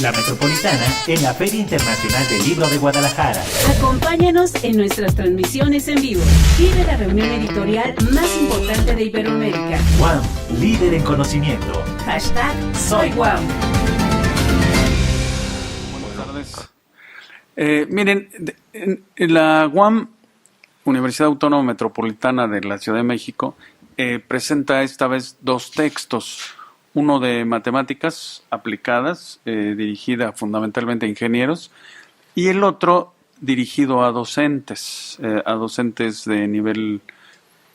La Metropolitana en la Feria Internacional del Libro de Guadalajara. Acompáñanos en nuestras transmisiones en vivo. Vive la reunión editorial más importante de Iberoamérica. UAM, líder en conocimiento. Hashtag Soy UAM. Buenas tardes. Miren, en la UAM, Universidad Autónoma Metropolitana de la Ciudad de México, presenta esta vez dos textos. Uno de matemáticas aplicadas, dirigida fundamentalmente a ingenieros, y el otro dirigido a docentes de nivel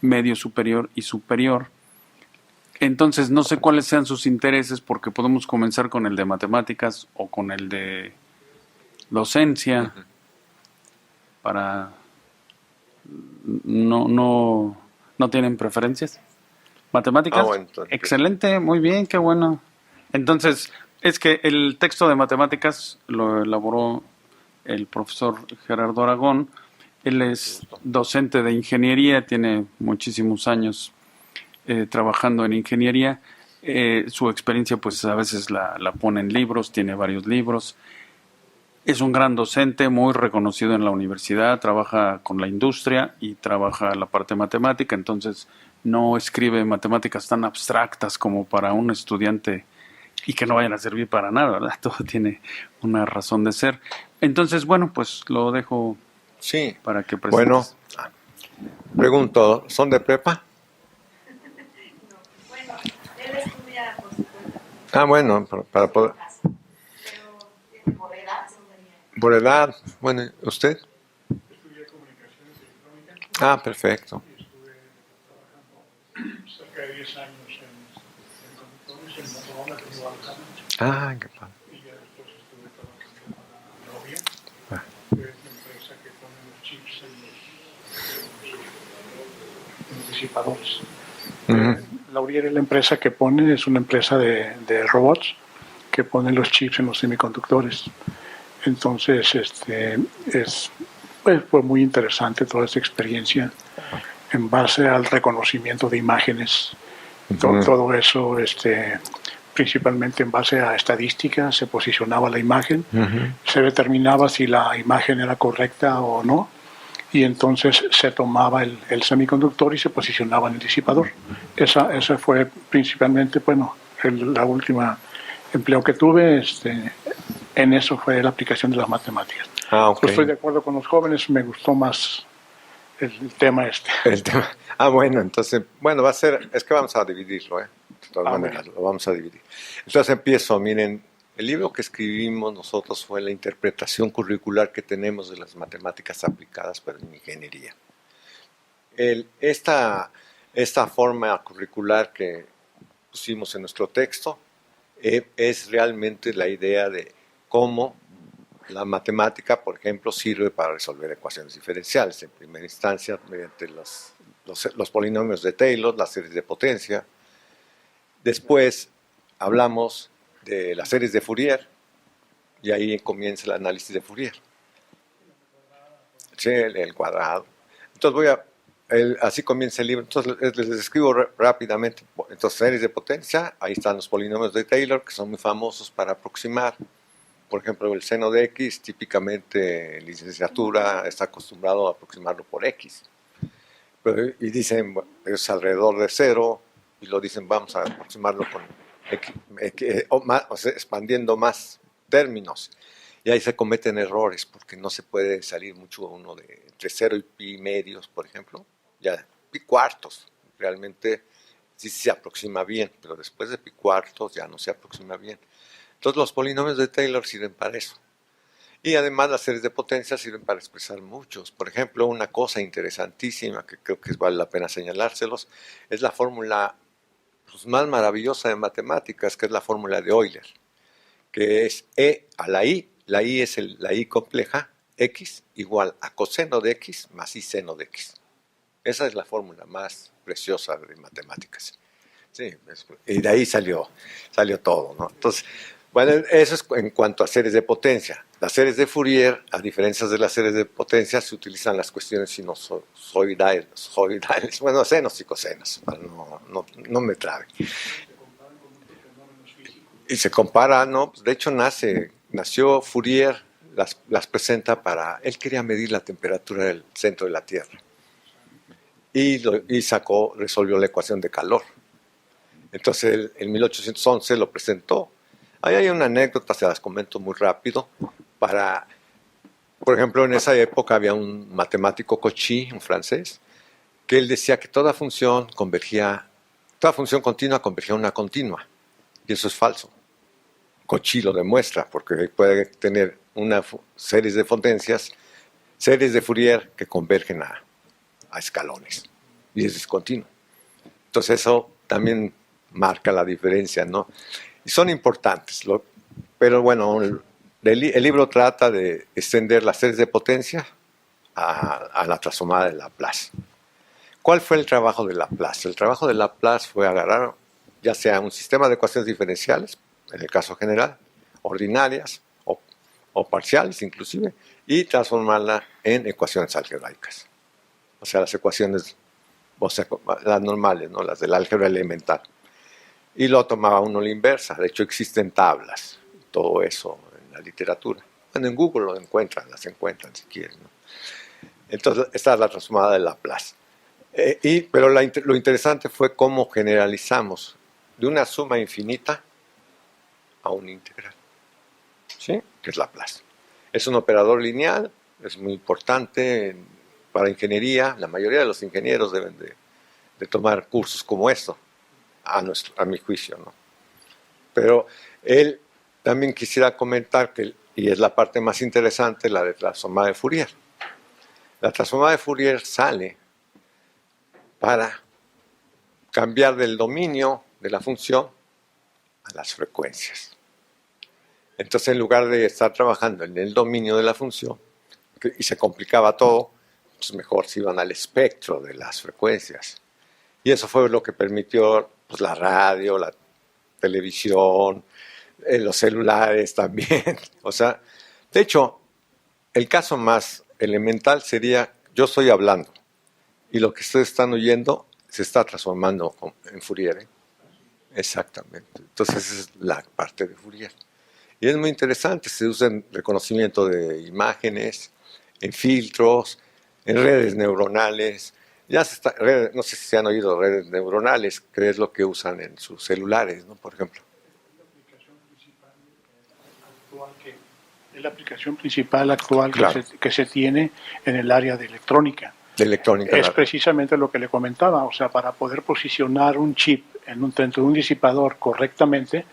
medio superior y superior. Entonces, no sé cuáles sean sus intereses, porque podemos comenzar con el de matemáticas o con el de docencia, para... No tienen preferencias. ¿Matemáticas? Bueno, entonces, excelente, muy bien, qué bueno. Entonces, es que el texto de matemáticas lo elaboró el profesor Gerardo Aragón. Él es docente de ingeniería, tiene muchísimos años trabajando en ingeniería. Su experiencia, pues a veces la pone en libros, tiene varios libros. Es un gran docente, muy reconocido en la universidad, trabaja con la industria y trabaja la parte matemática, entonces no escribe matemáticas tan abstractas como para un estudiante y que no vayan a servir para nada, ¿verdad? Todo tiene una razón de ser. Entonces, bueno, pues lo dejo para que presentes. Bueno, pregunto, ¿son de prepa? Bueno, él estudia por su cuenta. Ah, bueno, para poder... Pero por edad se daría. Por edad, bueno, ¿usted? Estudié comunicaciones electrónicas. Ah, perfecto. Y estuve trabajando cerca de 10 años en conductores, en Motorola, en Guadalajara. Ah, qué padre. Y ya después estuve trabajando para Novia, Ah. que es la empresa que pone los chips en los disipadores. Laurier es la empresa que pone, es una empresa de robots que pone los chips en los semiconductores. Entonces, fue muy interesante toda esa experiencia en base al reconocimiento de imágenes. Todo eso, principalmente en base a estadísticas, se posicionaba la imagen, se determinaba si la imagen era correcta o no, y entonces se tomaba el semiconductor y se posicionaba en el disipador. Esa fue principalmente, la última empleo que tuve, en eso fue la aplicación de las matemáticas. Ah, ok. Yo estoy de acuerdo con los jóvenes, me gustó más el tema El tema. Ah, bueno, entonces, va a ser, es que vamos a dividirlo, De todas maneras, lo vamos a dividir. Entonces empiezo, miren, el libro que escribimos nosotros fue la interpretación curricular que tenemos de las matemáticas aplicadas para la ingeniería. Esta forma curricular que pusimos en nuestro texto es realmente la idea de cómo la matemática, por ejemplo, sirve para resolver ecuaciones diferenciales. En primera instancia, mediante los polinomios de Taylor, las series de potencia. Después hablamos de las series de Fourier, y ahí comienza el análisis de Fourier. Sí, el cuadrado. Entonces así comienza el libro. Entonces les describo rápidamente. Entonces, series de potencia, ahí están los polinomios de Taylor, que son muy famosos para aproximar. Por ejemplo, el seno de x, típicamente en licenciatura está acostumbrado a aproximarlo por x. Y dicen, es alrededor de 0, y lo dicen, vamos a aproximarlo con x, o sea, expandiendo más términos. Y ahí se cometen errores, porque no se puede salir mucho uno de entre 0 y pi medios, por ejemplo. Ya pi cuartos, realmente sí se aproxima bien, pero después de pi cuartos ya no se aproxima bien. Entonces los polinomios de Taylor sirven para eso. Y además las series de potencia sirven para expresar muchos. Por ejemplo, una cosa interesantísima que creo que vale la pena señalárselos es la fórmula más maravillosa de matemáticas, que es la fórmula de Euler, que es E a la I es la I compleja, x igual a coseno de x más I seno de x. Esa es la fórmula más preciosa de matemáticas. Sí, y de ahí salió todo, ¿no? Entonces, eso es en cuanto a series de potencia. Las series de Fourier, a diferencia de las series de potencia, se utilizan las cuestiones sinusoidales, senos y cosenos, para no me trabe. Y se compara, ¿no? De hecho, nació Fourier, las presenta él quería medir la temperatura del centro de la Tierra. Y resolvió la ecuación de calor. Entonces, él, en 1811 lo presentó. Ahí hay una anécdota, se las comento muy rápido. Por ejemplo, en esa época había un matemático Cauchy, un francés, que él decía que toda función continua convergía a una continua. Y eso es falso. Cauchy lo demuestra, porque puede tener una serie de potencias, series de Fourier que convergen a escalones. Y es discontinuo. Entonces eso también marca la diferencia, ¿no? Y son importantes. Pero bueno, el libro trata de extender las series de potencia a la transformada de Laplace. ¿Cuál fue el trabajo de Laplace? El trabajo de Laplace fue agarrar ya sea un sistema de ecuaciones diferenciales, en el caso general, ordinarias o parciales inclusive, y transformarla en ecuaciones algebraicas. O sea, las ecuaciones, las normales, ¿no? Las del álgebra elemental. Y lo tomaba uno la inversa. De hecho, existen tablas, todo eso en la literatura. Bueno, en Google las encuentran si quieren, ¿no? Entonces, esta es la transformada de Laplace. Pero lo interesante fue cómo generalizamos de una suma infinita a un integral, ¿sí? Que es Laplace. Es un operador lineal, es muy importante para ingeniería. La mayoría de los ingenieros deben de tomar cursos como esto, a mi juicio, ¿no? Pero él también quisiera comentar y es la parte más interesante, la de transformada de Fourier. La transformada de Fourier sale para cambiar del dominio de la función a las frecuencias. Entonces, en lugar de estar trabajando en el dominio de la función, y se complicaba todo, pues mejor se iban al espectro de las frecuencias. Y eso fue lo que permitió pues, la radio, la televisión, los celulares también. O sea, de hecho, el caso más elemental sería, yo estoy hablando, y lo que ustedes están oyendo se está transformando en Fourier, ¿eh? Exactamente. Entonces, esa es la parte de Fourier. Y es muy interesante, se usa en reconocimiento de imágenes, en filtros, en redes neuronales. No sé si se han oído redes neuronales, que es lo que usan en sus celulares, ¿no? Por ejemplo. Es la aplicación principal actual Claro. que se tiene en el área de electrónica. De electrónica. Es precisamente lo que le comentaba, o sea, para poder posicionar un chip dentro de un disipador correctamente,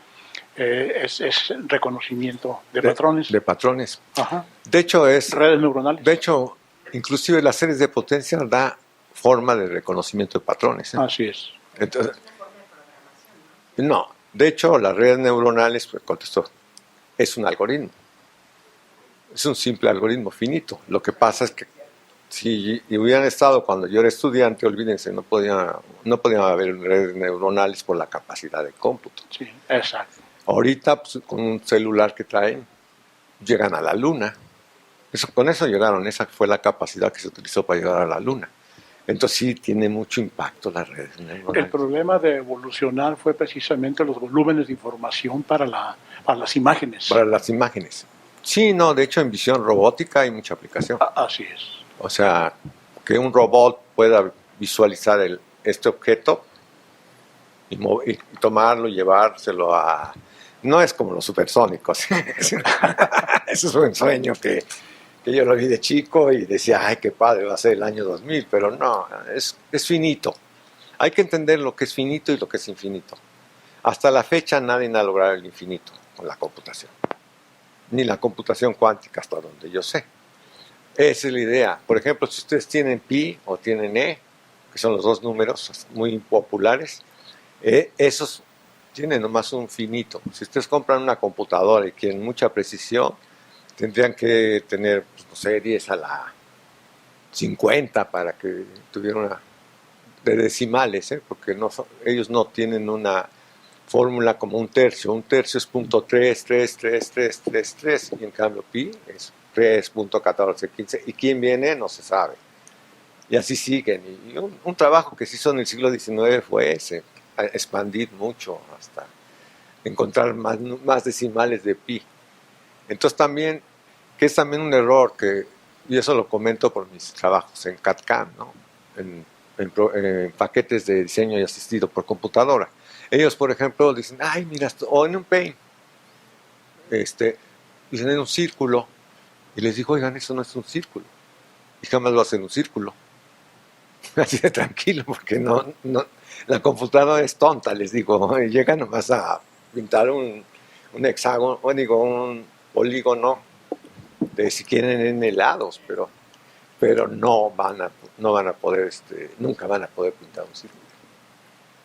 es reconocimiento de patrones. De patrones. Ajá. De hecho, redes neuronales. De hecho, inclusive las series de potencia da forma de reconocimiento de patrones, ¿eh? Así es. Entonces, no, de hecho, las redes neuronales, pues contestó, es un algoritmo. Es un simple algoritmo finito. Lo que pasa es que si hubieran estado cuando yo era estudiante, olvídense, no podían haber redes neuronales por la capacidad de cómputo. Sí, exacto. Ahorita, pues, con un celular que traen, llegan a la Luna. Con eso llegaron, esa fue la capacidad que se utilizó para llegar a la Luna. Entonces sí tiene mucho impacto las redes neuronales. El problema de evolucionar fue precisamente los volúmenes de información para las imágenes. Para las imágenes. Sí, no, de hecho en visión robótica hay mucha aplicación. Así es. O sea, que un robot pueda visualizar este objeto y tomarlo y llevárselo a... No es como los supersónicos. Eso es un sueño que yo lo vi de chico y decía, ay, qué padre, va a ser el año 2000, pero no, es finito. Hay que entender lo que es finito y lo que es infinito. Hasta la fecha nadie ha logrado el infinito con la computación. Ni la computación cuántica, hasta donde yo sé. Esa es la idea. Por ejemplo, si ustedes tienen pi o tienen e, que son los dos números muy populares, esos tienen nomás un finito. Si ustedes compran una computadora y quieren mucha precisión, tendrían que tener, pues, no sé, 10 a la 50 para que tuvieran una de decimales, porque ellos no tienen una fórmula como un tercio. Un tercio es 0.33333, y en cambio pi es 3.1415, y quién viene no se sabe. Y así siguen. Y un trabajo que se hizo en el siglo XIX fue ese, expandir mucho encontrar más decimales de pi. Entonces también, que es también un error, y eso lo comento por mis trabajos en CAD/CAM, ¿no? En paquetes de diseño y asistido por computadora. Ellos, por ejemplo, dicen, ay, mira, o en un Paint, dicen en un círculo, y les digo, oigan, eso no es un círculo, y jamás lo hacen un círculo. Así de tranquilo, porque no, la computadora es tonta, les digo, llega nomás a pintar un hexágono, o digo, un polígono de si quieren en helados, pero no van a poder, nunca van a poder pintar un círculo.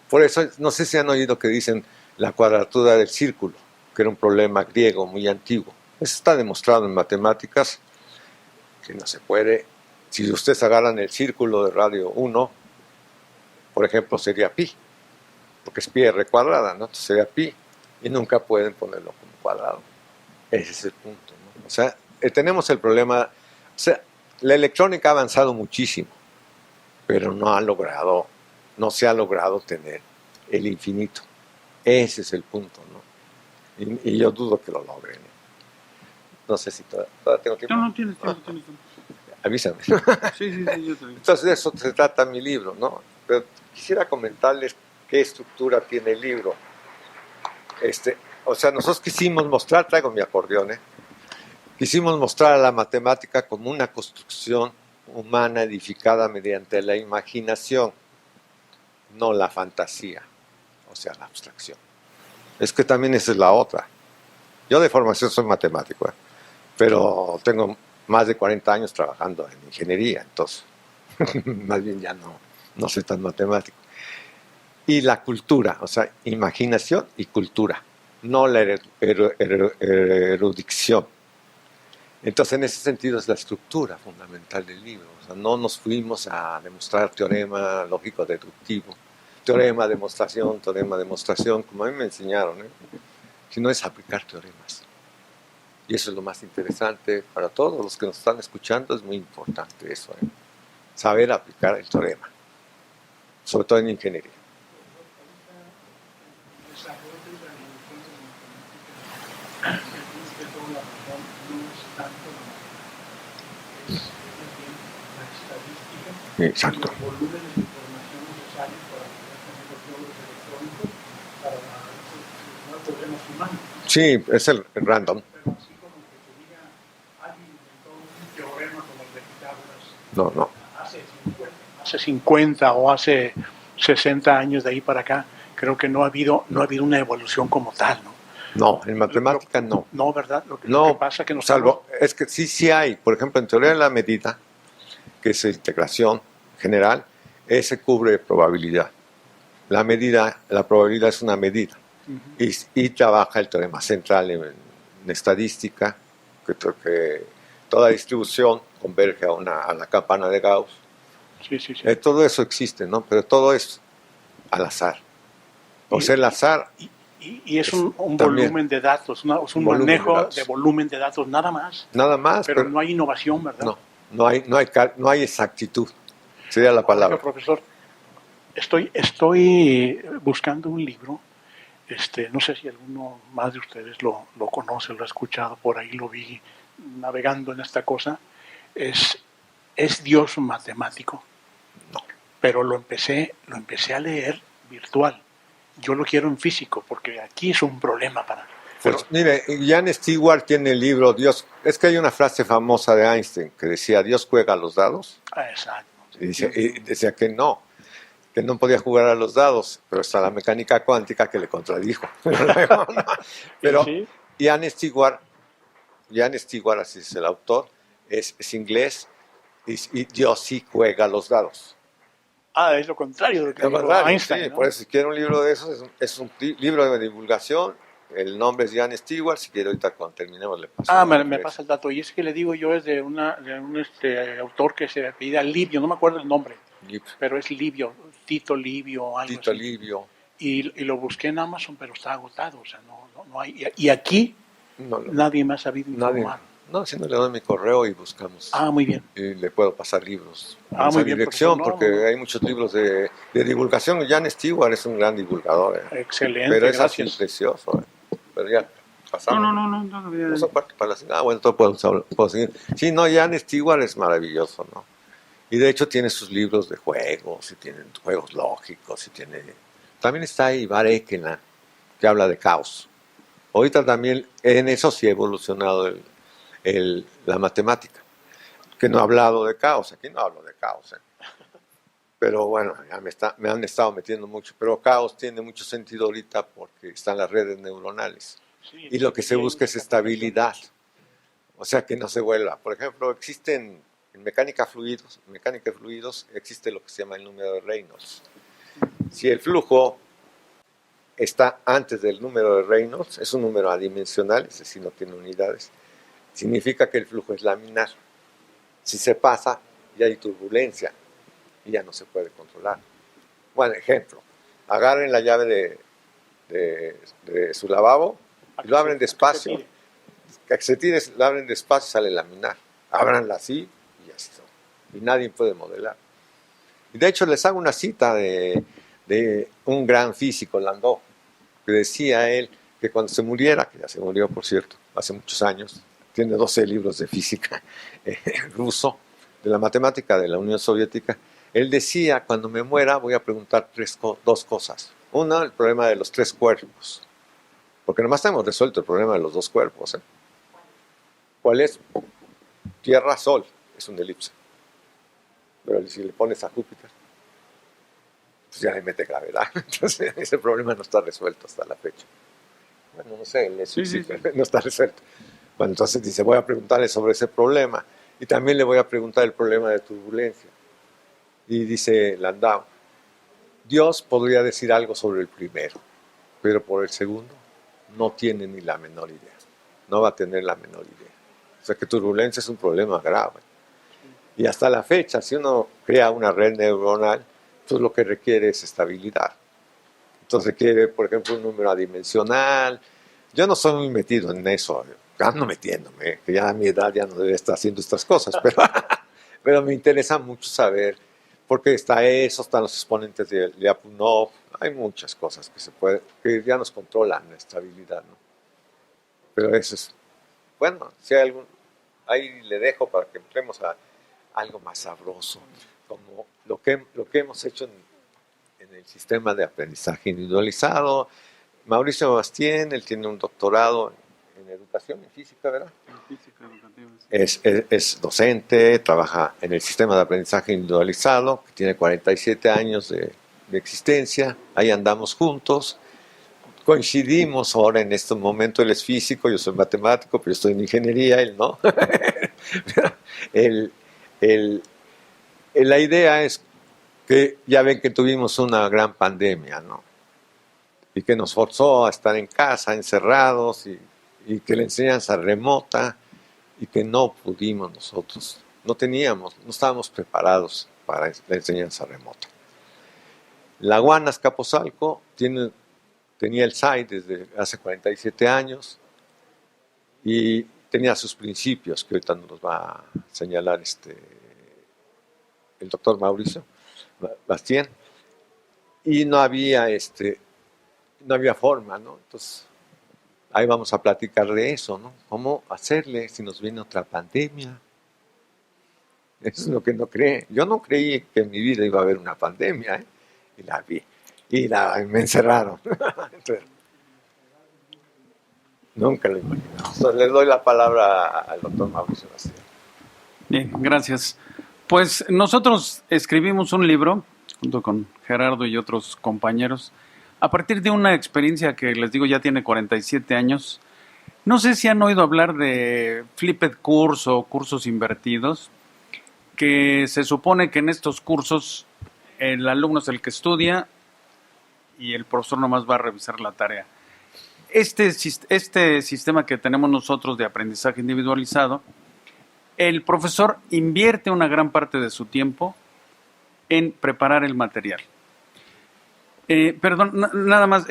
Por eso, no sé si han oído que dicen la cuadratura del círculo, que era un problema griego muy antiguo. Eso está demostrado en matemáticas, que no se puede. Si ustedes agarran el círculo de radio 1, por ejemplo, sería pi, porque es pi r cuadrada, ¿no? Entonces sería pi, y nunca pueden ponerlo como cuadrado. Ese es el punto, ¿no? O sea, tenemos el problema, o sea, la electrónica ha avanzado muchísimo, pero no se ha logrado tener el infinito. Ese es el punto, ¿no? Y yo dudo que lo logren. No sé si todavía tengo tiempo. No, tienes tiempo. Avísame. Sí, yo te digo. Entonces de eso se trata mi libro, ¿no? Pero quisiera comentarles qué estructura tiene el libro. O sea, nosotros quisimos mostrar, traigo mi acordeón, quisimos mostrar a la matemática como una construcción humana edificada mediante la imaginación, no la fantasía, o sea, la abstracción. Es que también esa es la otra. Yo de formación soy matemático, pero tengo más de 40 años trabajando en ingeniería, entonces más bien ya no soy tan matemático. Y la cultura, o sea, imaginación y cultura, no la erudición. Entonces, en ese sentido es la estructura fundamental del libro. O sea, no nos fuimos a demostrar teorema lógico-deductivo, teorema, demostración, como a mí me enseñaron, sino es aplicar teoremas. Y eso es lo más interesante para todos los que nos están escuchando, es muy importante eso, saber aplicar el teorema, sobre todo en ingeniería. Exacto. Sí, es el random. No. Hace 50 o hace 60 años de ahí para acá, creo que no ha habido una evolución como tal, ¿no? No, en matemática no. No, ¿verdad? Lo que pasa es que es que sí hay. Por ejemplo, en teoría de la medida, que es integración general, ese cubre probabilidad. La probabilidad es una medida. Y trabaja el teorema central en estadística, que toda distribución converge a la campana de Gauss. Sí. Todo eso existe, ¿no? Pero todo es al azar. O sea, el azar... Y es un volumen de datos, es un manejo de volumen de datos, nada más. Nada más. Pero no hay innovación, ¿verdad? No hay exactitud. Sería la palabra. Profesor, estoy buscando un libro. No sé si alguno más de ustedes lo conoce, lo ha escuchado, por ahí lo vi navegando en esta cosa. ¿Es Dios matemático? No. Pero lo empecé a leer virtual. Yo lo quiero en físico, porque aquí es un problema para... Pues mire, Jan Stewart tiene el libro Dios... Es que hay una frase famosa de Einstein que decía, ¿Dios juega a los dados? Exacto. Y decía que no podía jugar a los dados, pero está la mecánica cuántica que le contradijo. Pero ¿Sí? Jan Stewart, así es el autor, es inglés, y Dios sí juega a los dados. Es lo contrario de lo que dijo Einstein, sí, ¿no? por eso si quiere un libro de esos, es un libro de divulgación. El nombre es Jan Stewart. Si quiere, ahorita cuando terminemos le paso. Me pasa el dato. Y es que le digo yo, es de un autor que se apellida Livio, no me acuerdo el nombre, pero es Livio, Tito Livio, algo Tito así. Livio. Y lo busqué en Amazon, pero está agotado, o sea, no hay. Y aquí nadie me ha sabido informar. No, si no le doy mi correo y buscamos. Muy bien. Y le puedo pasar libros a Muy esa bien, dirección, profesor. porque hay muchos libros de divulgación. Jan Stewart es un gran divulgador. Excelente, Pero es así gracias. precioso. Pero ya pasamos. No, todavía. No son parte para la... bueno, todo puedo seguir. Sí, no, Jan Stewart es maravilloso, ¿no? Y de hecho tiene sus libros de juegos, y tiene juegos lógicos, y tiene... También está Ivar Ekela, que habla de caos. Ahorita también en eso sí ha evolucionado la matemática, que no ha hablado de caos. Aquí no hablo de caos, pero bueno, ya me han estado metiendo mucho. Pero caos tiene mucho sentido ahorita porque están las redes neuronales. Sí, Y lo que se busca es estabilidad. O sea, que no se vuelva. Por ejemplo, existen en mecánica de fluidos existe lo que se llama el número de Reynolds. Si el flujo está antes del número de Reynolds, es un número adimensional, es decir, no tiene unidades, significa que el flujo es laminar. Si se pasa, ya hay turbulencia y ya no se puede controlar. Bueno, ejemplo, agarren la llave de su lavabo y lo abren despacio. Que se tire, lo abren despacio y sale laminar. Ábranla así y así son. Y nadie puede modelar. Y de hecho les hago una cita de un gran físico, Landau, que decía él que cuando se muriera, que ya se murió por cierto, hace muchos años, tiene 12 libros de física ruso, de la matemática de la Unión Soviética, él decía, cuando me muera voy a preguntar dos cosas. Una, el problema de los tres cuerpos, porque nomás hemos resuelto el problema de los dos cuerpos. ¿Cuál es? Tierra-Sol, es una elipse. Pero si le pones a Júpiter, pues ya le mete gravedad. Entonces ese problema no está resuelto hasta la fecha. Bueno, no sé, no está resuelto. Bueno, entonces dice, voy a preguntarle sobre ese problema. Y también le voy a preguntar el problema de turbulencia. Y dice Landau, Dios podría decir algo sobre el primero, pero por el segundo no tiene ni la menor idea. No va a tener la menor idea. O sea que turbulencia es un problema grave. Y hasta la fecha, si uno crea una red neuronal, pues lo que requiere es estabilidad. Entonces requiere, por ejemplo, un número adimensional. Yo no soy muy metido en eso, ando metiéndome, que ya a mi edad ya no debe estar haciendo estas cosas, pero me interesa mucho saber, porque está eso, están los exponentes de Lyapunov, hay muchas cosas que ya nos controlan la estabilidad, ¿no? Pero eso es, bueno, si hay ahí le dejo para que entremos a algo más sabroso, como lo que hemos hecho en el sistema de aprendizaje individualizado. Mauricio Bastien, él tiene un doctorado en educación, en física, ¿verdad? En física educativa, sí. Es docente, trabaja en el sistema de aprendizaje individualizado, que tiene 47 años de existencia, ahí andamos juntos. Coincidimos ahora en este momento, él es físico, yo soy matemático, pero yo estoy en ingeniería, él no. La idea es que ya ven que tuvimos una gran pandemia, ¿no? Y que nos forzó a estar en casa, encerrados, y que la enseñanza remota, y que no pudimos nosotros, no estábamos preparados para la enseñanza remota. La UAN Azcapotzalco tenía el SAI desde hace 47 años y tenía sus principios, que ahorita nos va a señalar el doctor Mauricio Bastien, y no había forma, ¿no? Entonces, ahí vamos a platicar de eso, ¿no? ¿Cómo hacerle si nos viene otra pandemia? Eso es lo que no cree. Yo no creí que en mi vida iba a haber una pandemia, y la vi. Y me encerraron. Entonces, nunca lo imaginé. Entonces, le doy la palabra al doctor Mauricio Bastien. Bien, gracias. Pues nosotros escribimos un libro, junto con Gerardo y otros compañeros, a partir de una experiencia que les digo ya tiene 47 años. No sé si han oído hablar de Flipped Course o cursos invertidos, que se supone que en estos cursos el alumno es el que estudia y el profesor nomás va a revisar la tarea. Este sistema que tenemos nosotros de aprendizaje individualizado, el profesor invierte una gran parte de su tiempo en preparar el material. Nada más,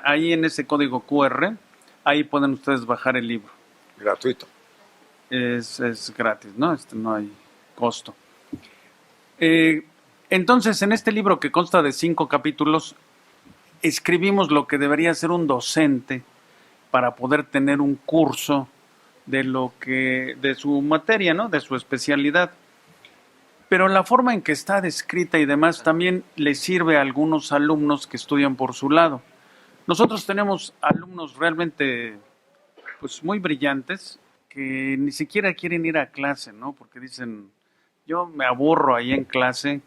ahí en ese código QR, ahí pueden ustedes bajar el libro. Gratuito. Es gratis, ¿no? No hay costo. Entonces, en este libro que consta de 5 capítulos, escribimos lo que debería ser un docente para poder tener un curso de su materia, ¿no? De su especialidad. Pero la forma en que está descrita y demás también le sirve a algunos alumnos que estudian por su lado. Nosotros tenemos alumnos realmente pues muy brillantes que ni siquiera quieren ir a clase, ¿no? Porque dicen, yo me aburro ahí en clase,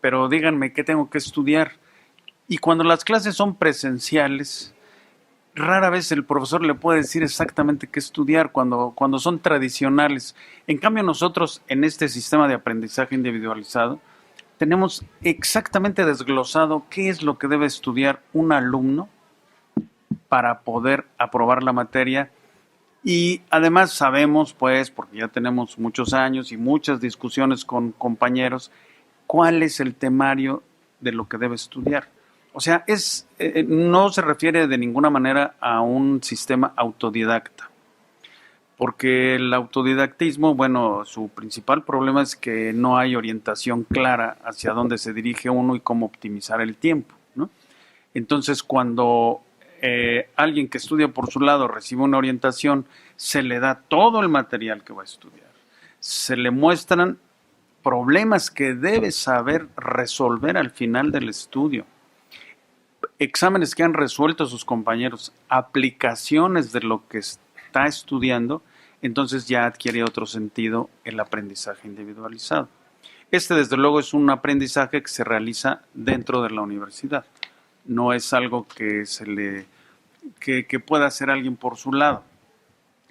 pero díganme qué tengo que estudiar. Y cuando las clases son presenciales, rara vez el profesor le puede decir exactamente qué estudiar cuando son tradicionales. En cambio, nosotros en este sistema de aprendizaje individualizado tenemos exactamente desglosado qué es lo que debe estudiar un alumno para poder aprobar la materia. Y además sabemos, pues, porque ya tenemos muchos años y muchas discusiones con compañeros, cuál es el temario de lo que debe estudiar. O sea, no se refiere de ninguna manera a un sistema autodidacta, porque el autodidactismo, bueno, su principal problema es que no hay orientación clara hacia dónde se dirige uno y cómo optimizar el tiempo, ¿no? Entonces, cuando alguien que estudia por su lado recibe una orientación, se le da todo el material que va a estudiar, se le muestran problemas que debe saber resolver al final del estudio, exámenes que han resuelto sus compañeros, aplicaciones de lo que está estudiando, entonces ya adquiere otro sentido el aprendizaje individualizado. Desde luego, es un aprendizaje que se realiza dentro de la universidad. No es algo que que pueda hacer alguien por su lado.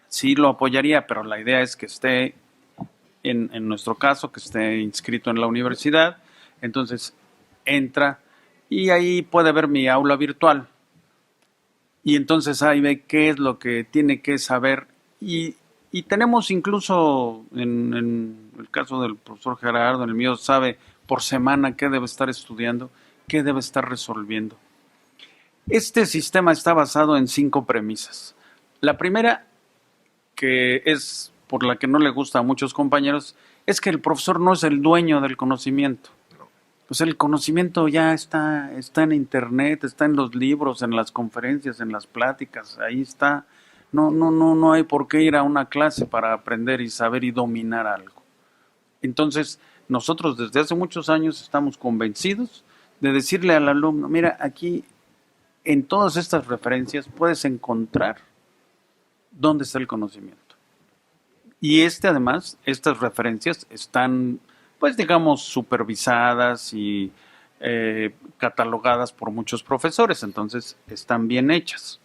Sí lo apoyaría, pero la idea es que esté, en nuestro caso, que esté inscrito en la universidad, entonces entra y ahí puede ver mi aula virtual. Y entonces ahí ve qué es lo que tiene que saber. Y tenemos incluso, en el caso del profesor Gerardo, en el mío, sabe por semana qué debe estar estudiando, qué debe estar resolviendo. Este sistema está basado en 5 premisas. La primera, que es por la que no le gusta a muchos compañeros, es que el profesor no es el dueño del conocimiento. Pues el conocimiento ya está en internet, está en los libros, en las conferencias, en las pláticas, ahí está. No hay por qué ir a una clase para aprender y saber y dominar algo. Entonces, nosotros desde hace muchos años estamos convencidos de decirle al alumno, mira, aquí en todas estas referencias puedes encontrar dónde está el conocimiento. Y además, estas referencias están, pues digamos, supervisadas y catalogadas por muchos profesores, entonces están bien hechas.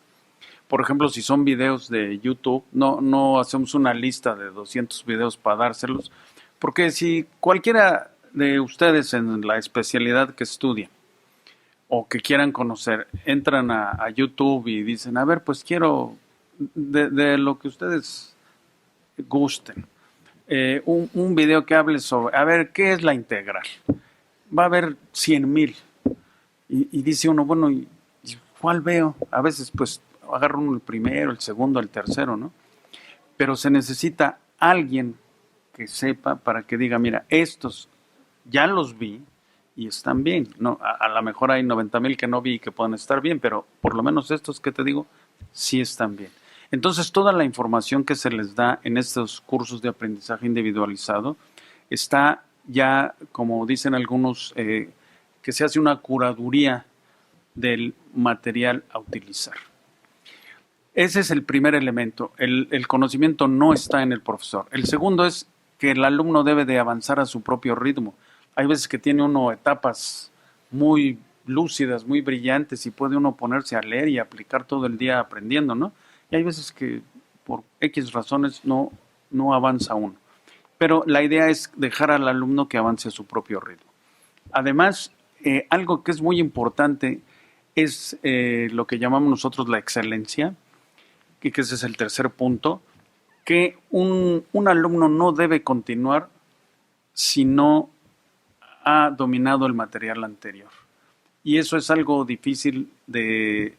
Por ejemplo, si son videos de YouTube, no hacemos una lista de 200 videos para dárselos, porque si cualquiera de ustedes en la especialidad que estudian o que quieran conocer, entran a YouTube y dicen, a ver, pues quiero de lo que ustedes gusten, un video que hable sobre, a ver, ¿qué es la integral? Va a haber 100,000. Y dice uno, bueno, ¿y cuál veo? A veces, pues, agarra uno el primero, el segundo, el tercero, ¿no? Pero se necesita alguien que sepa para que diga, mira, estos ya los vi y están bien. No, a lo mejor hay 90,000 que no vi y que pueden estar bien, pero por lo menos estos que te digo, sí están bien. Entonces, toda la información que se les da en estos cursos de aprendizaje individualizado está ya, como dicen algunos, que se hace una curaduría del material a utilizar. Ese es el primer elemento. El conocimiento no está en el profesor. El segundo es que el alumno debe de avanzar a su propio ritmo. Hay veces que tiene uno etapas muy lúcidas, muy brillantes y puede uno ponerse a leer y aplicar todo el día aprendiendo, ¿no? Y hay veces que por X razones no avanza uno. Pero la idea es dejar al alumno que avance a su propio ritmo. Además, algo que es muy importante es lo que llamamos nosotros la excelencia, y que ese es el tercer punto, que un alumno no debe continuar si no ha dominado el material anterior. Y eso es algo difícil de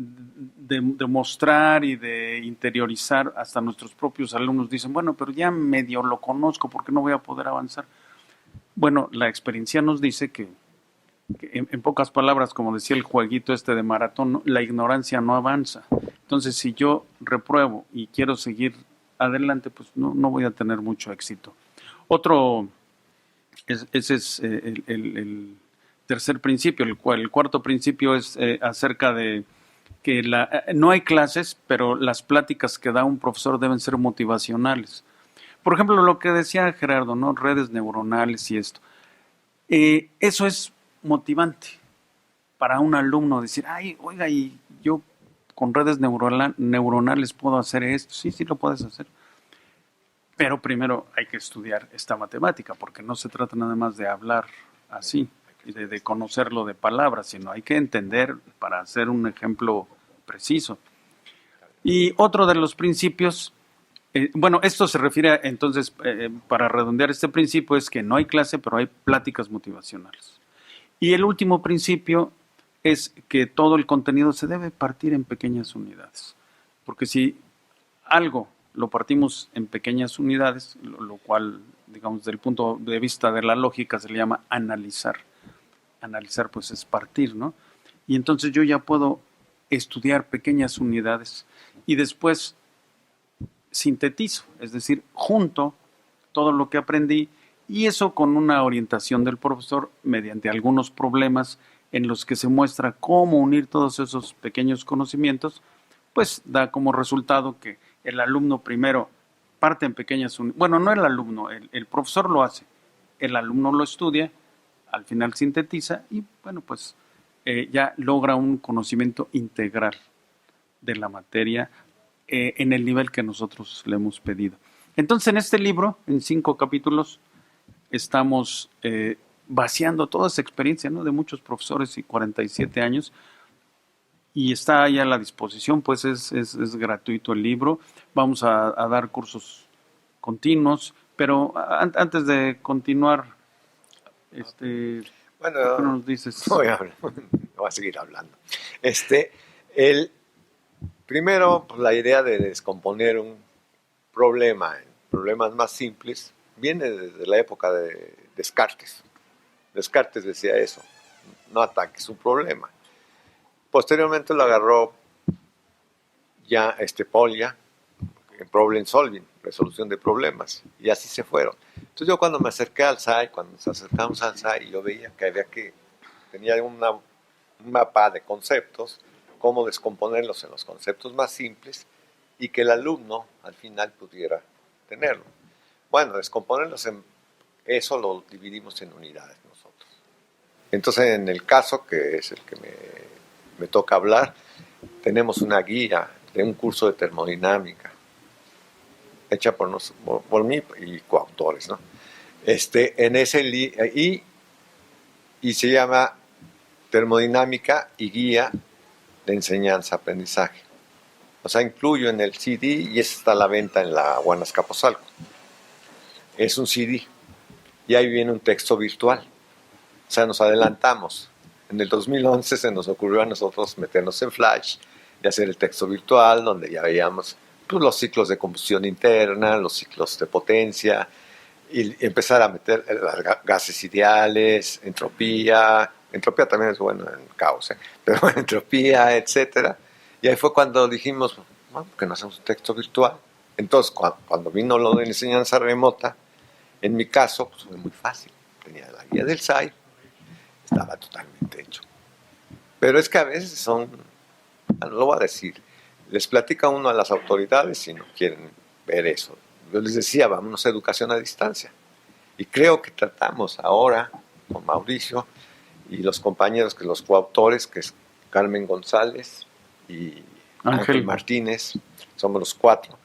de mostrar y de interiorizar. Hasta nuestros propios alumnos dicen, bueno, pero ya medio lo conozco, ¿por qué no voy a poder avanzar? Bueno, la experiencia nos dice que en pocas palabras, como decía el jueguito de maratón, la ignorancia no avanza. Entonces, si yo repruebo y quiero seguir adelante, pues no voy a tener mucho éxito. Ese es el tercer principio. El cuarto principio es acerca de que no hay clases, pero las pláticas que da un profesor deben ser motivacionales. Por ejemplo, lo que decía Gerardo, ¿no? Redes neuronales y esto. Eso es motivante para un alumno decir, ay, oiga, y yo con redes neuronales puedo hacer esto. Sí, lo puedes hacer. Pero primero hay que estudiar esta matemática, porque no se trata nada más de hablar así y de conocerlo de palabras, sino hay que entender para hacer un ejemplo preciso. Y otro de los principios, esto se refiere entonces, para redondear este principio, es que no hay clase, pero hay pláticas motivacionales. Y el último principio es que todo el contenido se debe partir en pequeñas unidades. Porque si algo lo partimos en pequeñas unidades, lo cual, digamos, desde el punto de vista de la lógica se le llama analizar. Analizar, pues, es partir, ¿no? Y entonces yo ya puedo estudiar pequeñas unidades y después sintetizo, es decir, junto todo lo que aprendí, y eso con una orientación del profesor mediante algunos problemas en los que se muestra cómo unir todos esos pequeños conocimientos, pues da como resultado que el alumno primero parte en pequeñas unidades. Bueno, no el alumno, el profesor lo hace, el alumno lo estudia, al final sintetiza y bueno, pues ya logra un conocimiento integral de la materia en el nivel que nosotros le hemos pedido. Entonces, en este libro, en 5 capítulos, estamos vaciando toda esa experiencia, ¿no?, de muchos profesores y 47 años, y está ahí a la disposición, pues es gratuito el libro. Vamos a dar cursos continuos, pero antes de continuar, bueno, ¿qué nos dices? Voy a seguir hablando. Primero, pues, la idea de descomponer un problema en problemas más simples viene desde la época de Descartes. Descartes decía eso, no ataques un problema. Posteriormente lo agarró ya Polya en problem solving, resolución de problemas, y así se fueron. Entonces yo cuando me acerqué al SAI, cuando nos acercamos al SAI, yo veía que tenía un mapa de conceptos, cómo descomponerlos en los conceptos más simples y que el alumno al final pudiera tenerlo. Bueno, descomponerlos eso lo dividimos en unidades nosotros. Entonces, en el caso que es el que me toca hablar, tenemos una guía de un curso de termodinámica hecha por mí y coautores, ¿no? En ese y se llama Termodinámica y Guía de Enseñanza-Aprendizaje. O sea, incluyo en el CD y ese está a la venta en la Huayna-Azcapotzalco. Es un CD y ahí viene un texto virtual. O sea, nos adelantamos. En el 2011 se nos ocurrió a nosotros meternos en Flash y hacer el texto virtual, donde ya veíamos pues, los ciclos de combustión interna, los ciclos de potencia, y empezar a meter gases ideales, entropía también es bueno en caos, pero entropía, etcétera. Y ahí fue cuando dijimos, bueno, que no hacemos un texto virtual. Entonces, cuando vino lo de la enseñanza remota, en mi caso, pues fue muy fácil. Tenía la guía del SAI, estaba totalmente hecho. Pero es que a veces lo voy a decir, les platica uno a las autoridades si no quieren ver eso. Yo les decía, vámonos a educación a distancia. Y creo que tratamos ahora con Mauricio y los compañeros, los coautores, que es Carmen González y Ángel Martínez, somos los 4.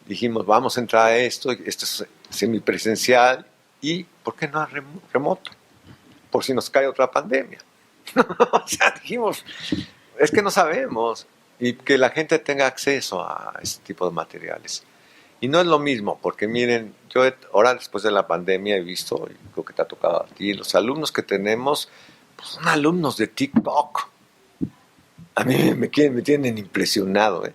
Dijimos, vamos a entrar a esto es semipresencial y, ¿por qué no remoto? Por si nos cae otra pandemia. O sea, dijimos, es que no sabemos, y que la gente tenga acceso a este tipo de materiales. Y no es lo mismo, porque miren, yo ahora después de la pandemia he visto, y creo que te ha tocado a ti, los alumnos que tenemos, pues son alumnos de TikTok. A mí me tienen impresionado, ¿eh?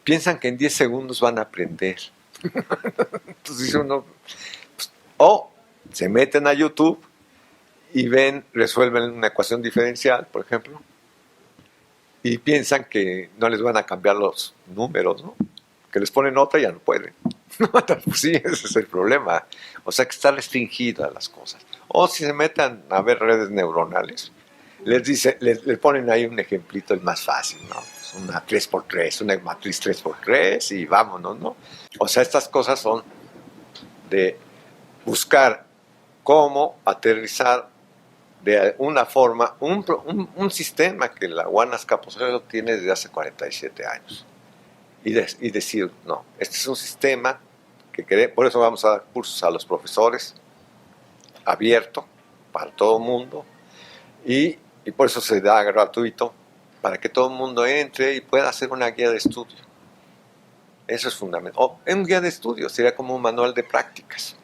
Piensan que en 10 segundos van a aprender. Entonces dice uno, pues, o se meten a YouTube y resuelven una ecuación diferencial, por ejemplo, y piensan que no les van a cambiar los números, ¿no? Que les ponen otra y ya no pueden. Pues sí, ese es el problema. O sea que está restringida las cosas. O si se meten a ver redes neuronales, les ponen ahí un ejemplito, el más fácil, ¿no? Pues una 3x3, una matriz 3x3 y vámonos, ¿no? O sea, estas cosas son de buscar cómo aterrizar de una forma un sistema que la Juanas Capozzelo tiene desde hace 47 años. Y decir, no, este es un sistema que queremos, por eso vamos a dar cursos a los profesores, abierto para todo el mundo, y por eso se da gratuito, para que todo el mundo entre y pueda hacer una guía de estudio. Eso es fundamental. O un guía de estudio sería como un manual de prácticas,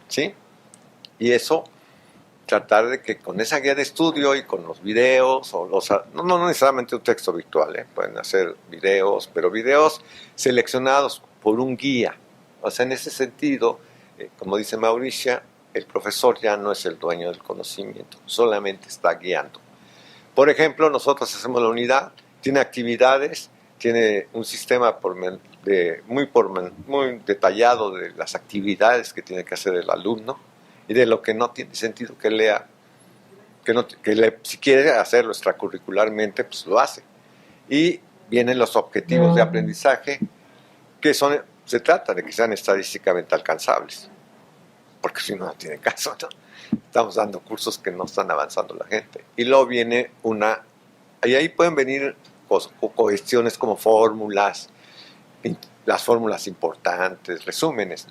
¿sí? Y eso, tratar de que con esa guía de estudio y con los videos, no necesariamente un texto virtual, pueden hacer videos, pero videos seleccionados por un guía. O sea, en ese sentido, como dice Mauricia, el profesor ya no es el dueño del conocimiento, solamente está guiando. Por ejemplo, nosotros hacemos la unidad, tiene actividades, tiene un sistema muy detallado de las actividades que tiene que hacer el alumno y de lo que no tiene sentido que lea, si quiere hacerlo extracurricularmente, pues lo hace. Y vienen los objetivos de aprendizaje, que se trata de que sean estadísticamente alcanzables, porque si no, no tiene caso, ¿no? Estamos dando cursos que no están avanzando la gente. Y luego viene y ahí pueden venir cuestiones como fórmulas, las fórmulas importantes, resúmenes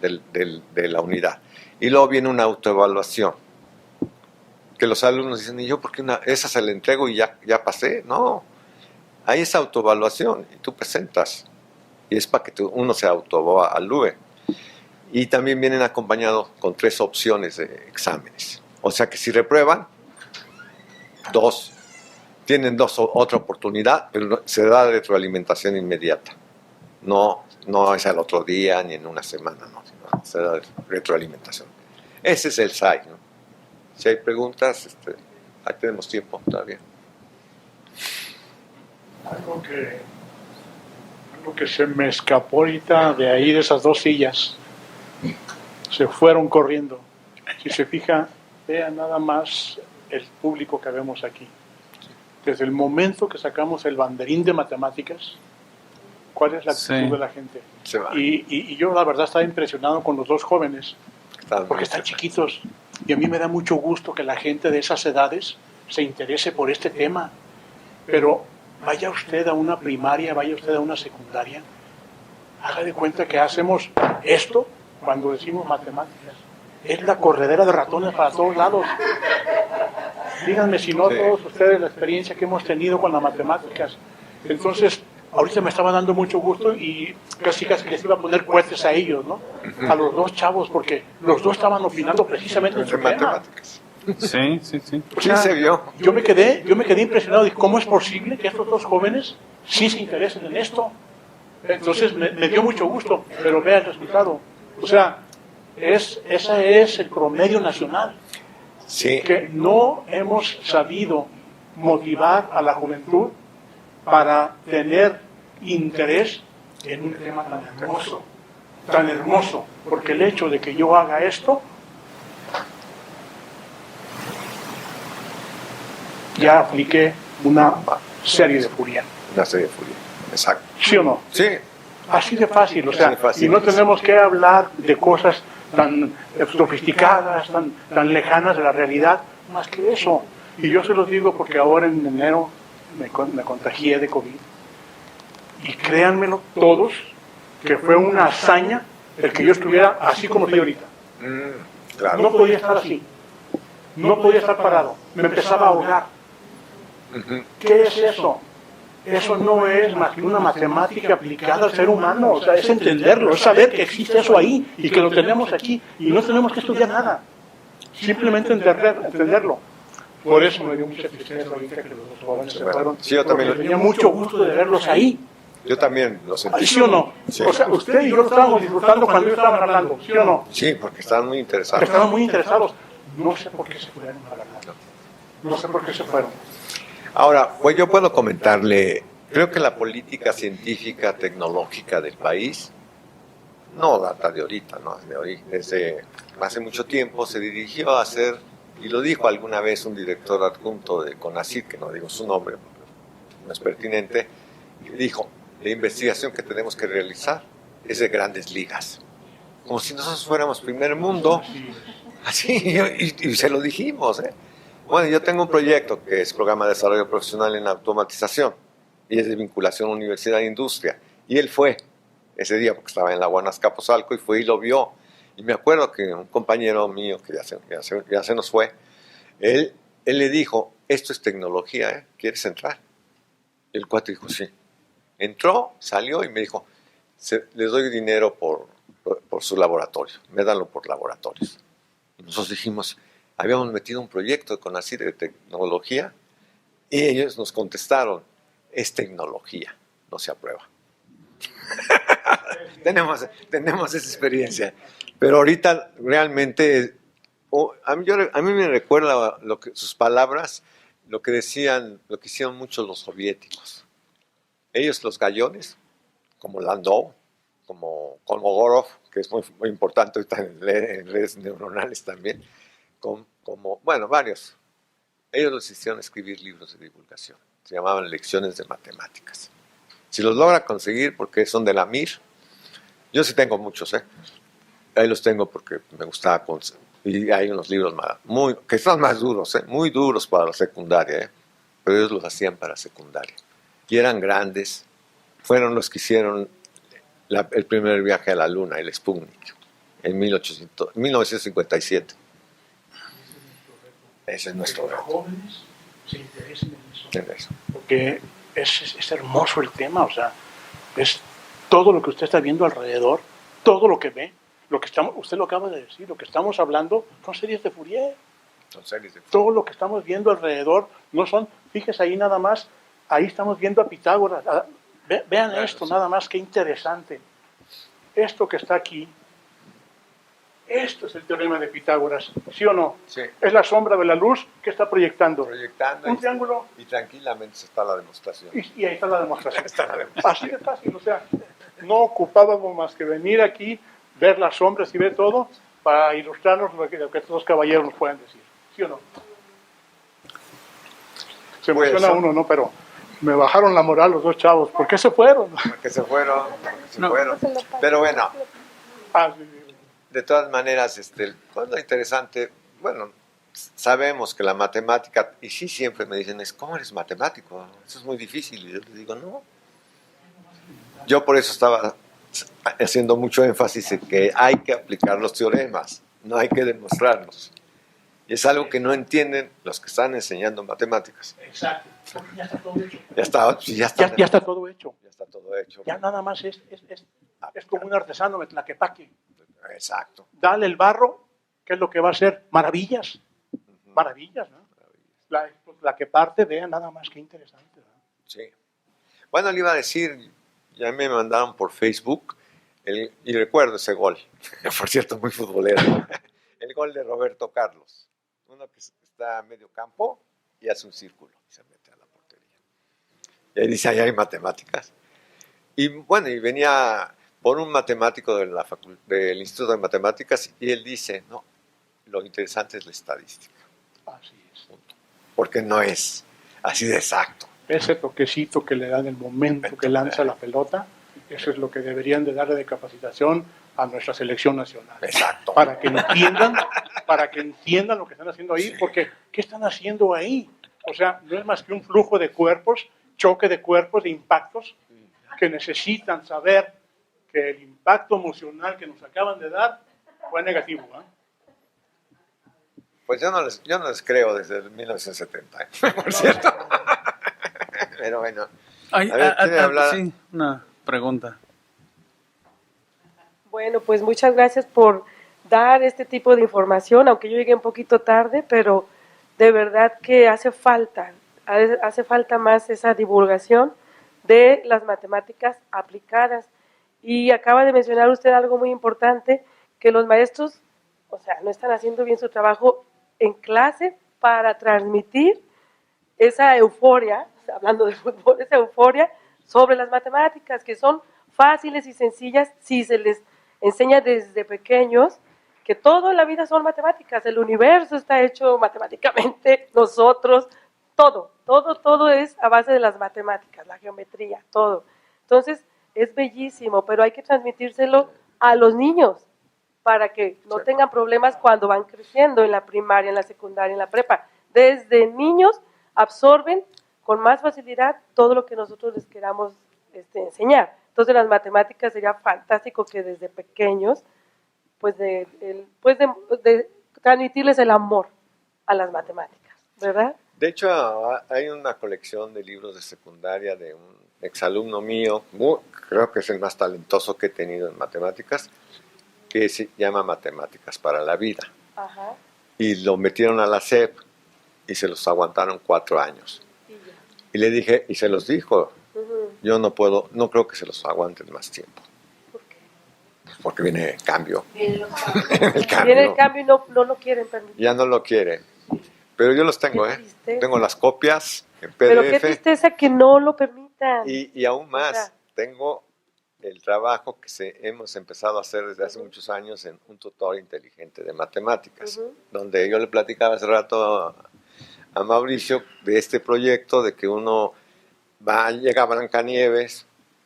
de la unidad. Y luego viene una autoevaluación, que los alumnos dicen, ¿y yo por qué esa se la entrego y ya pasé? No, hay esa autoevaluación y tú presentas, y es para que uno se autoevalúe. Y también vienen acompañados con 3 opciones de exámenes. O sea que si reprueban, tienen otra oportunidad, pero se da retroalimentación inmediata. No es al otro día ni en una semana, no, sino se da retroalimentación. Ese es el SAI, ¿no? Si hay preguntas, ahí tenemos tiempo todavía. Algo que se me escapó ahorita de ahí, de esas 2 sillas. Se fueron corriendo. Si se fija, vea nada más el público que vemos aquí. Desde el momento que sacamos el banderín de matemáticas, ¿cuál es la actitud de la gente? Se va. Y yo la verdad estaba impresionado con los 2 jóvenes, porque están chiquitos. Y a mí me da mucho gusto que la gente de esas edades se interese por este tema. Pero vaya usted a una primaria, vaya usted a una secundaria, haga de cuenta que hacemos esto cuando decimos matemáticas. Es la corredera de ratones para todos lados. Díganme si no todos ustedes la experiencia que hemos tenido con las matemáticas. Entonces, ahorita me estaba dando mucho gusto y casi les iba a poner cohetes a ellos, ¿no? A los 2 chavos, porque los 2 estaban opinando precisamente en su tema. matemáticas. Sí. O sea, Sí se vio. Yo me quedé impresionado de cómo es posible que estos 2 jóvenes sí se interesen en esto. Entonces me dio mucho gusto, pero vea el resultado. O sea, ese es el promedio nacional. Sí. Que no hemos sabido motivar a la juventud para tener interés en un tema tan hermoso, porque el hecho de que yo haga esto, ya apliqué una serie de Fourier. Una serie de Fourier, exacto. ¿Sí o no? Sí. Así de fácil, o sea, Así de fácil. y no tenemos que hablar de cosas tan sofisticadas, tan lejanas de la realidad, más que eso. Y yo se los digo porque ahora en enero me contagié de COVID. Y créanmelo todos, que fue una hazaña el que yo estuviera así como estoy ahorita. Claro. No podía estar así, no podía estar parado, me empezaba a ahogar. ¿Qué es eso? Eso no es más que una matemática aplicada al ser humano, o sea, es entenderlo, es saber que existe eso ahí y que lo tenemos aquí y no tenemos que estudiar nada, simplemente entenderlo. Por eso me dio mucha tristeza ahorita que los dos jóvenes se fueron. Sí, yo también. Porque tenía mucho gusto de verlos ahí. Yo también lo sentí. ¿Sí o no? Sí. O sea, usted y yo lo estábamos disfrutando cuando ellos estaban hablando, ¿sí o no? Sí, porque estaban muy interesados. Estaban muy interesados. No sé por qué se fueron, la verdad. No sé por qué se fueron. Ahora, pues yo puedo comentarle, creo que la política científica, tecnológica del país no data de ahorita, ¿no? Desde hace mucho tiempo se dirigió a hacer, y lo dijo alguna vez un director adjunto de CONACYT, que no digo su nombre, porque no es pertinente, y dijo, la investigación que tenemos que realizar es de grandes ligas. Como si nosotros fuéramos primer mundo. Así, y se lo dijimos, ¿eh? Bueno, yo tengo un proyecto que es Programa de Desarrollo Profesional en Automatización y es de vinculación universidad-industria. Y él fue ese día porque estaba en la Azcapotzalco y fue y lo vio. Y me acuerdo que un compañero mío que ya se nos fue, él le dijo, esto es tecnología, ¿eh? ¿Quieres entrar? El cuate dijo, sí. Entró, salió y me dijo, les doy dinero por su laboratorio, médanlo por laboratorios. Y nosotros dijimos, habíamos metido un proyecto con así de tecnología y ellos nos contestaron, es tecnología, no se aprueba. tenemos esa experiencia, pero ahorita realmente a mí me recuerda sus palabras, lo que decían, lo que hicieron muchos los soviéticos. Ellos, los gallones, como Landau, como Kolmogorov, que es muy, muy importante ahorita en redes neuronales también, bueno, varios. Ellos los hicieron escribir libros de divulgación. Se llamaban Lecciones de Matemáticas. Si los logra conseguir, porque son de la MIR, yo sí tengo muchos, ¿eh? Ahí los tengo porque me gustaba. Y hay unos libros que están más duros, ¿eh? Muy duros para la secundaria, ¿eh? Pero ellos los hacían para secundaria. Y eran grandes. Fueron los que hicieron el primer viaje a la Luna, el Sputnik, en 1957. Ese es nuestro reto. Que los jóvenes se interesen En eso. porque es hermoso el tema, o sea, es todo lo que usted está viendo alrededor, todo lo que ve, usted lo acaba de decir, lo que estamos hablando son series de Fourier. Son series de Fourier. Todo lo que estamos viendo alrededor no son, fíjese ahí nada más, ahí estamos viendo a Pitágoras. Vean claro, esto, sí. Nada más, qué interesante. Esto que está aquí, esto es el teorema de Pitágoras, ¿sí o no? Sí. Es la sombra de la luz que está proyectando. Un triángulo. Y tranquilamente está la demostración. Y ahí está la demostración. Así de fácil, o sea, no ocupábamos más que venir aquí, ver las sombras y ver todo, para ilustrarnos lo que estos caballeros nos pueden decir, ¿sí o no? Se emociona uno, ¿no? Pero me bajaron la moral los dos chavos. ¿Por qué se fueron? Porque se fueron. Pero bueno, de todas maneras, pues lo interesante, bueno, sabemos que la matemática, y sí siempre me dicen, ¿cómo eres matemático? Eso es muy difícil. Y yo les digo, no. Yo por eso estaba haciendo mucho énfasis en que hay que aplicar los teoremas, no hay que demostrarlos. Y es algo que no entienden los que están enseñando matemáticas. Exacto. Ya está todo hecho. Ya está todo hecho. Ya está todo hecho. Ya nada más es como un artesano de Tlaquepaque. Exacto. Dale el barro, ¿qué es lo que va a hacer? Maravillas. Maravillas, ¿no? La que parte, vea nada más, qué interesante, ¿no? Sí. Bueno, le iba a decir, ya me mandaron por Facebook, y recuerdo ese gol, por cierto, muy futbolero, el gol de Roberto Carlos. Uno que está a medio campo y hace un círculo y se mete a la portería. Y ahí dice, ahí hay matemáticas. Y bueno, y venía por un matemático del Instituto de Matemáticas y él dice, no, lo interesante es la estadística. Así es. Porque no es así de exacto. Ese toquecito que le dan el momento que lanza la pelota, eso es lo que deberían de darle de capacitación a nuestra selección nacional. Exacto. Para que entiendan lo que están haciendo ahí, sí. Porque ¿qué están haciendo ahí? O sea, no es más que un flujo de cuerpos, choque de cuerpos, de impactos, que necesitan saber que el impacto emocional que nos acaban de dar fue negativo, ¿eh? Pues yo no les creo desde el 1970, por cierto. Pero bueno. Sí, una pregunta. Bueno, pues muchas gracias por dar este tipo de información, aunque yo llegué un poquito tarde, pero de verdad que hace falta más esa divulgación de las matemáticas aplicadas. Y acaba de mencionar usted algo muy importante, que los maestros, o sea, no están haciendo bien su trabajo en clase para transmitir esa euforia, hablando de fútbol, esa euforia sobre las matemáticas, que son fáciles y sencillas si se les enseña desde pequeños que todo en la vida son matemáticas, el universo está hecho matemáticamente, nosotros, todo es a base de las matemáticas, la geometría, todo. Entonces, es bellísimo, pero hay que transmitírselo a los niños para que no tengan problemas cuando van creciendo en la primaria, en la secundaria, en la prepa. Desde niños absorben con más facilidad todo lo que nosotros les queramos enseñar. Entonces, las matemáticas sería fantástico que desde pequeños pues de transmitirles el amor a las matemáticas, ¿verdad? De hecho, hay una colección de libros de secundaria de un exalumno mío, creo que es el más talentoso que he tenido en matemáticas, que se llama Matemáticas para la Vida. Ajá. Y lo metieron a la SEP y se los aguantaron 4 años. Y le dije, y se los dijo, yo no creo que se los aguanten más tiempo. Porque viene el cambio. Viene el cambio y no lo quieren permitir. Ya no lo quieren. Pero yo los tengo, Tengo las copias en PDF. Pero qué tristeza que no lo permitan. Y aún más, tengo el trabajo que hemos empezado a hacer desde hace muchos años en un tutor inteligente de matemáticas, donde yo le platicaba hace rato a Mauricio de este proyecto de que uno llega a Blancanieves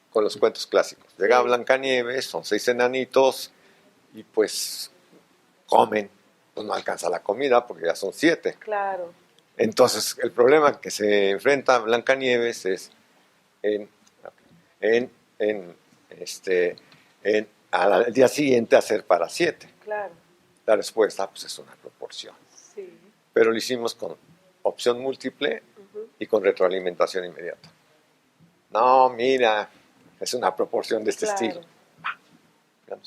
con los cuentos clásicos. Llega a Blancanieves, son 6 enanitos y pues comen, pues no alcanza la comida porque ya son 7. Claro. Entonces el problema que se enfrenta Blancanieves es al día siguiente hacer para 7. Claro. La respuesta pues es una proporción. Sí. Pero lo hicimos con opción múltiple y con retroalimentación inmediata. No, mira, es una proporción de este estilo. Claro,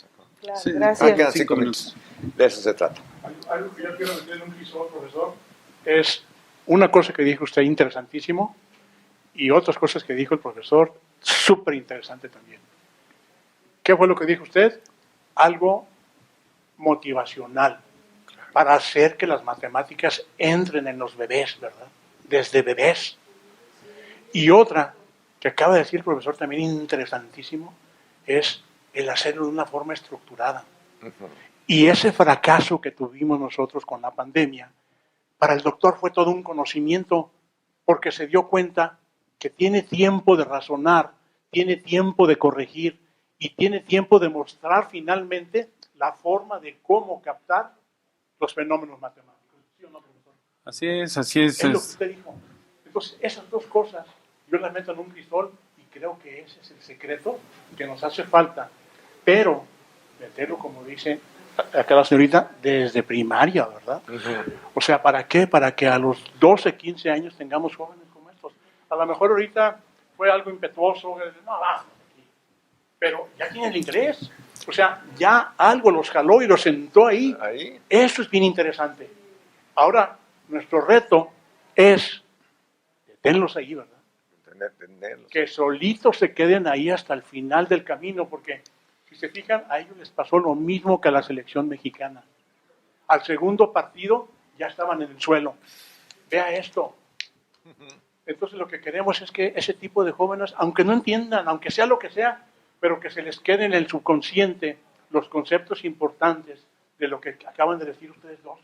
Sí, gracias. Quedan 5 minutos. De eso se trata. Algo que yo quiero meter en un crisol, profesor, es una cosa que dijo usted interesantísimo y otras cosas que dijo el profesor súper interesante también. ¿Qué fue lo que dijo usted? Algo motivacional para hacer que las matemáticas entren en los bebés, ¿verdad? Desde bebés. Y otra que acaba de decir el profesor también interesantísimo es el hacerlo de una forma estructurada. Y ese fracaso que tuvimos nosotros con la pandemia, para el doctor fue todo un conocimiento porque se dio cuenta que tiene tiempo de razonar, tiene tiempo de corregir y tiene tiempo de mostrar finalmente la forma de cómo captar los fenómenos matemáticos. ¿Sí o no, profesor? Así es, así es. Es lo que usted dijo. Entonces, esas dos cosas yo las meto en un crisol y creo que ese es el secreto que nos hace falta. Pero meterlo, como dice acá la señorita, desde primaria, ¿verdad? O sea, ¿para qué? Para que a los 12, 15 años tengamos jóvenes como estos. A lo mejor ahorita fue algo impetuoso, no, va, pero ya tienen el interés. O sea, ya algo los jaló y los sentó ahí. Eso es bien interesante. Ahora, nuestro reto es tenerlos ahí, ¿verdad? Que solitos se queden ahí hasta el final del camino, porque si se fijan, a ellos les pasó lo mismo que a la selección mexicana. Al segundo partido ya estaban en el suelo. Vea esto. Entonces lo que queremos es que ese tipo de jóvenes, aunque no entiendan, aunque sea lo que sea, pero que se les quede en el subconsciente los conceptos importantes de lo que acaban de decir ustedes dos.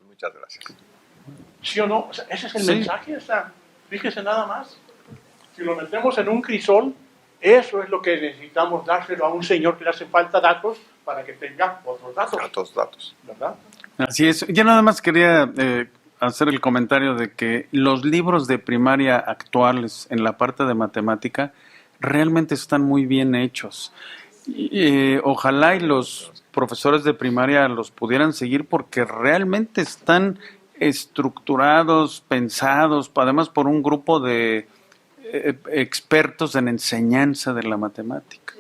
Muchas gracias. ¿Sí o no? O sea, ese es el mensaje. O sea, fíjese nada más. Si lo metemos en un crisol, eso es lo que necesitamos dárselo a un señor que le hace falta datos para que tenga otros datos. Otros datos. ¿Verdad? Así es. Yo nada más quería hacer el comentario de que los libros de primaria actuales en la parte de matemática realmente están muy bien hechos. Ojalá y los profesores de primaria los pudieran seguir porque realmente están estructurados, pensados, además por un grupo de expertos en enseñanza de la matemática.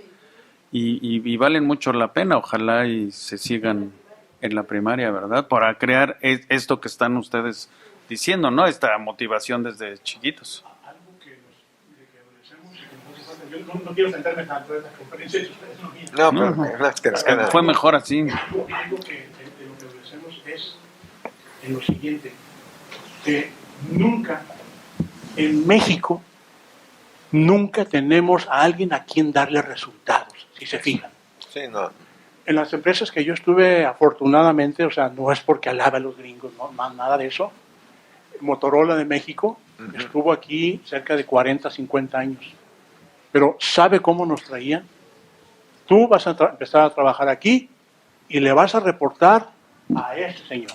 Y valen mucho la pena, ojalá y se sigan en la primaria, ¿verdad? Para crear esto que están ustedes diciendo, ¿no? Esta motivación desde chiquitos. Algo que adolecemos y que nos hace falta. Yo no quiero sentarme tanto en las conferencias, ustedes no miran. No, pero no, que nos queda. Fue mejor así. Algo que de lo que adolecemos es en lo siguiente, que nunca, en México, nunca tenemos a alguien a quien darle resultados, si se fijan. Sí, no. En las empresas que yo estuve, afortunadamente, o sea, no es porque alabe a los gringos, no, nada de eso. Motorola de México estuvo aquí cerca de 40, 50 años. Pero ¿sabe cómo nos traían? Tú vas a empezar a trabajar aquí y le vas a reportar a este señor.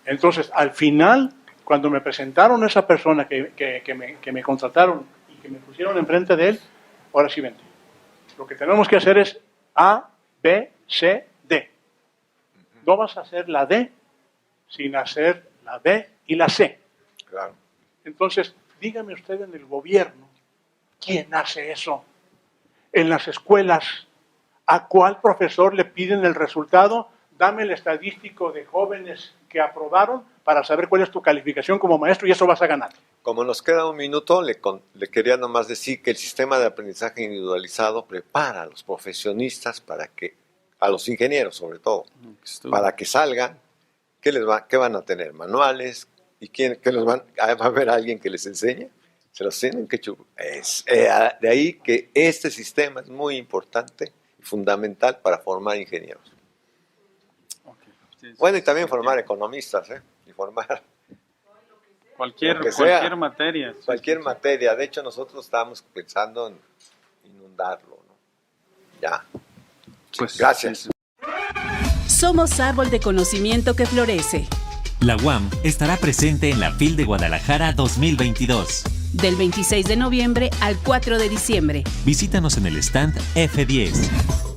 Entonces, al final, cuando me presentaron a esa persona que me contrataron y que me pusieron enfrente de él, ahora sí vente. Lo que tenemos que hacer es A, B, C, D. No vas a hacer la D sin hacer la B y la C. Claro. Entonces, dígame usted en el gobierno, ¿quién hace eso? En las escuelas, ¿a cuál profesor le piden el resultado? Dame el estadístico de jóvenes que aprobaron para saber cuál es tu calificación como maestro y eso vas a ganar. Como nos queda un minuto, le quería nomás decir que el sistema de aprendizaje individualizado prepara a los profesionistas para que, a los ingenieros sobre todo, para que salgan, ¿qué van a tener? ¿Manuales? ¿Y qué los van a haber alguien que les enseñe? Se los tienen que chupar. De ahí que este sistema es muy importante y fundamental para formar ingenieros. Bueno, y también formar economistas, y formar Cualquier materia. Sí. Cualquier materia. De hecho, nosotros estábamos pensando en inundarlo, ¿no? Ya. Pues, gracias. Somos árbol de conocimiento que florece. La UAM estará presente en la FIL de Guadalajara 2022. Del 26 de noviembre al 4 de diciembre. Visítanos en el stand F10.